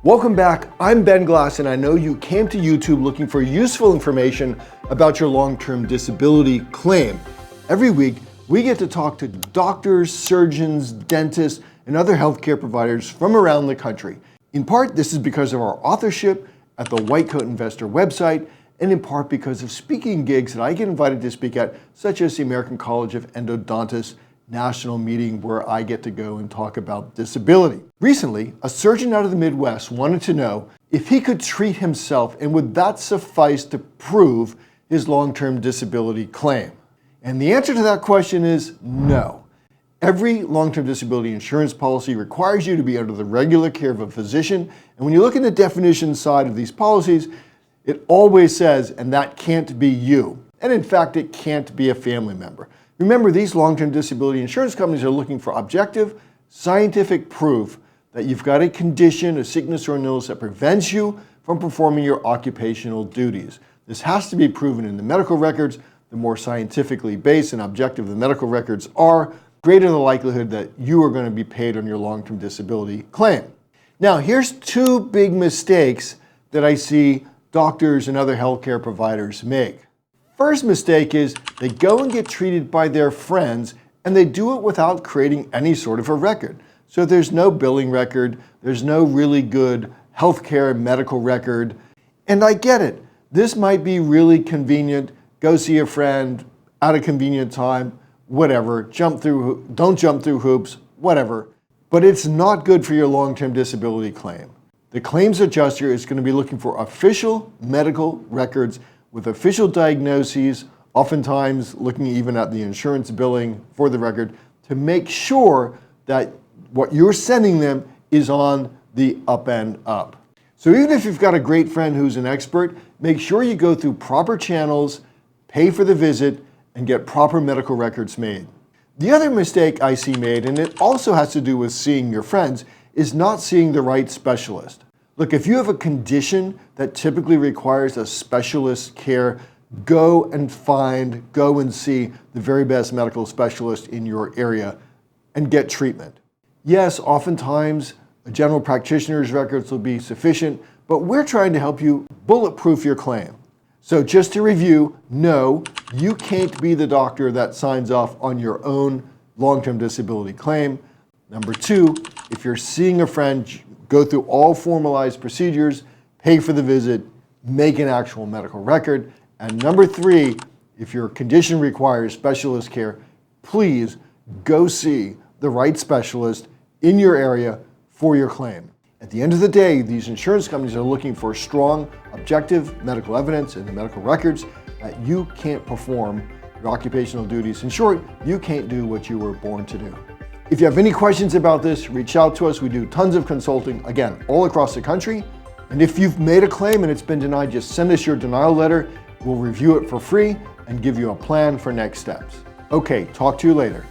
Welcome back. I'm Ben Glass, and I know you came to YouTube looking for useful information about your long-term disability claim. Every week, we get to talk to doctors, surgeons, dentists, and other healthcare providers from around the country. In part, this is because of our authorship at the White Coat Investor website, and in part because of speaking gigs that I get invited to speak at, such as the American College of Endodontists national meeting where I get to go and talk about disability. Recently, a surgeon out of the Midwest wanted to know if he could treat himself and would that suffice to prove his long-term disability claim. And the answer to that question is no. Every long-term disability insurance policy requires you to be under the regular care of a physician, and when you look in the definition side of these policies, it always says, and that can't be you. And in fact, it can't be a family member. Remember, these long-term disability insurance companies are looking for objective, scientific proof that you've got a condition, a sickness or an illness that prevents you from performing your occupational duties. This has to be proven in the medical records. The more scientifically based and objective the medical records are, greater the likelihood that you are going to be paid on your long-term disability claim. Now, here's two big mistakes that I see doctors and other healthcare providers make. First mistake is they go and get treated by their friends, and they do it without creating any sort of a record. So there's no billing record, there's no really good healthcare medical record. And I get it. This might be really convenient. Go see a friend at a convenient time, whatever. Don't jump through hoops, whatever. But it's not good for your long-term disability claim. The claims adjuster is going to be looking for official medical records with official diagnoses, oftentimes looking even at the insurance billing for the record to make sure that what you're sending them is on the up and up. So even if you've got a great friend who's an expert, make sure you go through proper channels, pay for the visit, and get proper medical records made. The other mistake I see made, and it also has to do with seeing your friends, is not seeing the right specialist. Look, if you have a condition that typically requires a specialist care, go and see the very best medical specialist in your area and get treatment. Yes, oftentimes a general practitioner's records will be sufficient, but we're trying to help you bulletproof your claim. So just to review, no, you can't be the doctor that signs off on your own long-term disability claim. Number two, if you're seeing a friend, go through all formalized procedures, pay for the visit, make an actual medical record. And number three, if your condition requires specialist care, please go see the right specialist in your area for your claim. At the end of the day, these insurance companies are looking for strong, objective medical evidence in the medical records that you can't perform your occupational duties. In short, you can't do what you were born to do. If you have any questions about this, reach out to us. We do tons of consulting, again, all across the country. And if you've made a claim and it's been denied, just send us your denial letter. We'll review it for free and give you a plan for next steps. Okay, talk to you later.